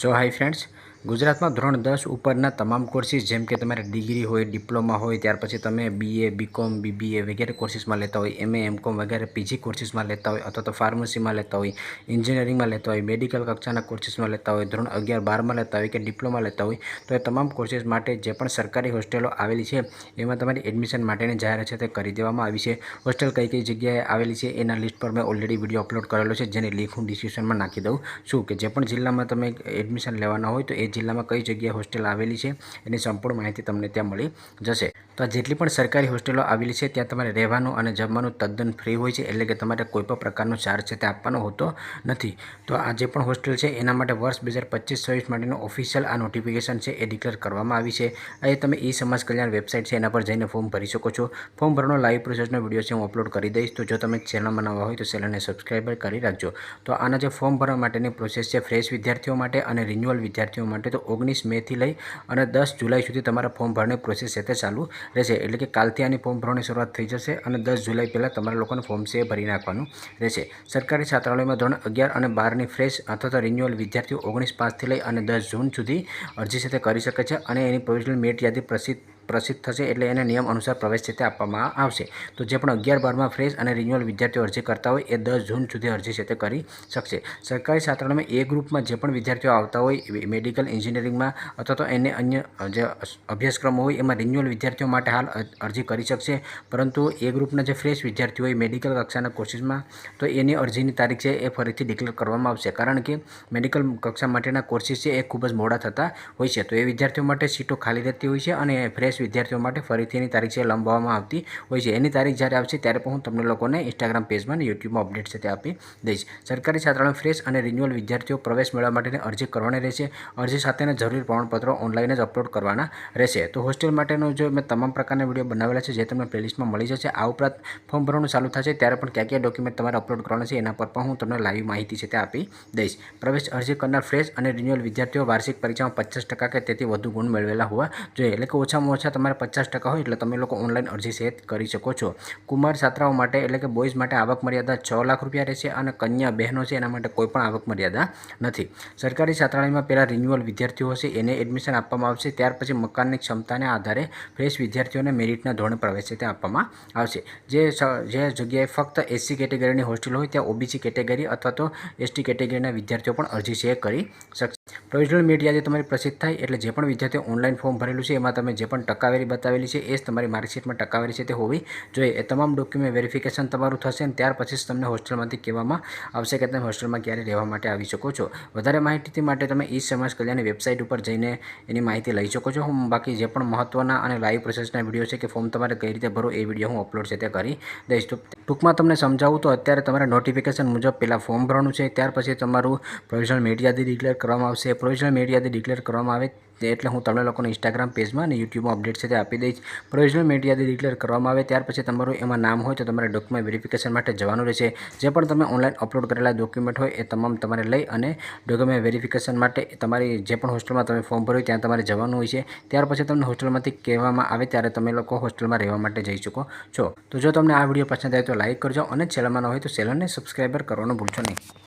સો high friends, ગુજરાતમાં ધોરણ 10 ઉપરના તમામ કોર્સીસ જેમ કે તમારે ડિગ્રી હોય, ડિપ્લોમા હોય, ત્યાર પછી તમે BA, BCom, BBA વગેરે કોર્સીસમાં લેતા હોય, MA, MCom વગેરે PG કોર્સીસમાં લેતા હોય અથવા તો ફાર્મસીમાં લેતા હોય, એન્જિનિયરિંગમાં લેતા હોય, મેડિકલ કક્ષાના કોર્સીસમાં લેતા હોય, ધોરણ 11, 12માં લેતા હોય કે ડિપ્લોમા લેતા હોય, તો એ તમામ કોર્સીસ માટે જે પણ સરકારી હોસ્ટેલો આવેલી છે એમાં તમારી એડમિશન માટેની જાહેરાત છે તે કરી દેવામાં આવી છે. હોસ્ટેલ કઈ જગ્યાએ આવેલી છે એના લિસ્ટ પર મેં ઓલરેડી વિડીયો અપલોડ કરેલો છે, જેની લિંક હું ડિસ્ક્રિપ્શનમાં નાખી દઉં છું કે જે પણ જિલ્લામાં તમે એડમિશન લેવાના હોય તો એ જિલ્લામાં કઈ જગ્યાએ હોસ્ટેલ આવેલી છે એની સંપૂર્ણ માહિતી તમને ત્યાં મળી જશે. તો જેટલી પણ સરકારી હોસ્ટેલો આવેલી છે ત્યાં તમારે રહેવાનું અને જમવાનું તદ્દન ફ્રી હોય છે, એટલે કે તમારે કોઈ પણ પ્રકારનો ચાર્જ છે તે આપવાનો હોતો નથી. તો આ જે પણ હોસ્ટેલ છે એના માટે વર્ષ 2025-26 માટેનું ઓફિશિયલ આ નોટિફિકેશન છે એ ડિક્લેર કરવામાં આવી છે. અહીં તમે સમાજ કલ્યાણ વેબસાઇટ છે એના પર જઈને ફોર્મ ભરી શકો છો. ફોર્મ ભરવાનો લાઈવ પ્રોસેસનો વિડીયો છે હું અપલોડ કરી દઈશ, તો જો તમે ચેનલમાં નવા હોય તો ચેનલને સબસ્ક્રાઈબ કરી રાખજો. તો આના જે ફોર્મ ભરવા માટેની પ્રોસેસ છે ફ્રેશ વિદ્યાર્થીઓ માટે અને રિન્યુઅલ વિદ્યાર્થીઓ માટે તો 19 મેથી લઈ અને 10 જુલાઈ સુધી તમારા ફોર્મ ભરવાની પ્રોસેસ છે તે ચાલુ રહેશે. એટલે કે કાલથી આની ફોર્મ ભરવાની શરૂઆત થઈ જશે અને 10 જુલાઈ પહેલાં તમારા લોકોને ફોર્મ છે ભરી નાખવાનું રહેશે. સરકારી છાત્રાલયમાં ધોરણ 11 અને 12ની ફ્રેશ અથવા તો રિન્યુઅલ વિદ્યાર્થીઓ 19/5થી લઈ અને 10 જૂન સુધી અરજી છે તે કરી શકે છે અને એની પ્રોવિઝનલ મેરિટ યાદી પ્રસિદ્ધ થશે, એટલે એને નિયમ અનુસાર પ્રવેશ છે તે આપવામાં આવશે. તો જે પણ 11-12માં ફ્રેશ અને રિન્યુઅલ વિદ્યાર્થીઓ અરજી કરતા હોય એ 10 જૂન સુધી અરજી છે તે કરી શકશે. સરકારી છાત્રાલયમાં એ ગ્રુપમાં જે પણ વિદ્યાર્થીઓ આવતા હોય મેડિકલ એન્જિનિયરિંગમાં અથવા તો એને અન્ય જે અભ્યાસક્રમો હોય એમાં રિન્યુઅલ વિદ્યાર્થીઓ માટે હાલ અરજી કરી શકશે, પરંતુ એ ગ્રુપના જે ફ્રેશ વિદ્યાર્થીઓ હોય મેડિકલ કક્ષાના કોર્સીસમાં તો એની અરજીની તારીખ છે એ ફરીથી ડિક્લેર કરવામાં આવશે, કારણ કે મેડિકલ કક્ષા માટેના કોર્સીસ છે એ ખૂબ જ મોડા થતા હોય છે. તો એ વિદ્યાર્થીઓ માટે સીટો ખાલી રહેતી હોય છે અને ફ્રેશ વિદ્યાર્થીઓ માટે ફરીથી એની તારીખ છે લંબાવવામાં આવતી હોય છે. એની તારીખ જ્યારે આવશે ત્યારે પણ હું તમને લોકોને ઇન્સ્ટાગ્રામ પેજમાં અને યુટ્યુબમાં અપડેટ છે તે આપી દઈશ. સરકારી છાત્રાલય ફ્રેશ અને રિન્યુઅલ વિદ્યાર્થીઓ પ્રવેશ મેળવવા માટેની અરજી કરવાની રહેશે. અરજી સાથેના જરૂરી પ્રમાણપત્રો ઓનલાઈન જ અપલોડ કરવાના રહેશે. તો હોસ્ટેલ માટેનો જો મેં તમામ પ્રકારના વિડીયો બનાવેલા છે જે તમને પ્લેલિસ્ટમાં મળી જશે. આ ઉપરાંત ફોર્મ ભરવાનું ચાલુ થશે ત્યારે પણ કયા ડોક્યુમેન્ટ તમારે અપલોડ કરવાના છે એના પર પણ હું તમને લાઈવ માહિતી છે તે આપી દઈશ. પ્રવેશ અરજી કરનાર ફ્રેશ અને રિન્યુઅલ વિદ્યાર્થીઓ વાર્ષિક પરીક્ષામાં 50% કે તેથી વધુ ગુણ મેળવેલા હોવા જોઈએ. એટલે કે ઓછામાં ઓછા તમારે 50% હોય એટલે તમે લોકો ઓનલાઈન અરજી છે કરી શકો છો. કુમાર છાત્રાઓ માટે એટલે કે બોયઝ માટે આવક મર્યાદા 6 લાખ રૂપિયા રહેશે અને કન્યા બહેનો છે એના માટે કોઈ પણ આવક મર્યાદા નથી. સરકારી છાત્રાલયમાં પહેલાં રિન્યુઅલ વિદ્યાર્થીઓ હશે એને એડમિશન આપવામાં આવશે, ત્યાર પછી મકાનની ક્ષમતાને આધારે ફ્રેશ વિદ્યાર્થીઓને મેરિટના ધોરણે પ્રવેશ છે તે આપવામાં આવશે. જે જગ્યાએ ફક્ત SC કેટેગરીની હોસ્ટેલ હોય ત્યાં OBC કેટેગરી અથવા તો ST કેટેગરીના વિદ્યાર્થીઓ પણ અરજી છે કરી શકશે. પ્રોવિઝનલ મેરિટ યાદી તમારી પ્રસિદ્ધ થાય એટલે જે પણ વિદ્યાર્થીઓ ઓનલાઈન ફોર્મ ભરેલું છે એમાં તમે જે પણ ટકાવારી બતાવેલી છે એ જ તમારી માર્કશીટમાં ટકાવારી છે તે હોવી જોઈએ. એ તમામ ડોક્યુમેન્ટ વેરિફિકેશન તમારું થશે અને ત્યાર પછી જ તમને હોસ્ટેલમાંથી કહેવામાં આવશે કે તમે હોસ્ટેલમાં ક્યારે રહેવા માટે આવી શકો છો. વધારે માહિતી માટે તમે સમાજ કલ્યાણની વેબસાઇટ ઉપર જઈને એની માહિતી લઈ શકો છો. હું બાકી જે પણ મહત્ત્વના અને લાઈવ પ્રોસેસના વિડીયો છે કે ફોર્મ તમારે કઈ રીતે ભરો એ વિડીયો હું અપલોડ છે તે કરી દઈશ. તો ટૂંકમાં તમને સમજાવું તો અત્યારે તમારે નોટિફિકેશન મુજબ પહેલાં ફોર્મ ભરવાનું છે, ત્યાર પછી તમારું પ્રોવિઝનલ મેરિટ યાદી ડિક્લેર કરવામાં આવશે. પ્રોવિઝનલ મેરિટ યાદી ડિક્લેર કરવામાં આવે એટલે હું તમને લોકોને ઇન્સ્ટાગ્રામ પેજમાં અને યુટ્યુબમાં અપડેટ છે તે આપી દઈશ. પ્રોવિઝનલ મેરિટ યાદી ડિક્લેર કરવામાં આવે ત્યાર પછી તમારું એમાં નામ હોય તો તમારે ડોક્યુમેન્ટ વેરિફિકેશન માટે જવાનું રહેશે. જે પણ તમે ઓનલાઈન અપલોડ કરેલા ડોક્યુમેન્ટ હોય એ તમામ તમારે લઈ અને ડોક્યુમેન્ટ વેરિફિકેશન માટે તમારી જે પણ હોસ્ટેલમાં તમે ફોર્મ ભર્યું ત્યાં તમારે જવાનું હોય છે. ત્યાર પછી તમને હોસ્ટેલમાંથી કહેવામાં આવે ત્યારે તમે લોકો હોસ્ટેલમાં રહેવા માટે જઈ શકો છો. તો જો તમને આ વિડીયો પસંદ આવે તો લાઈક કરજો અને ચેનલમાં ન હોય તો ચેનલને સબસ્ક્રાઈબર કરવાનું ભૂલશો નહીં.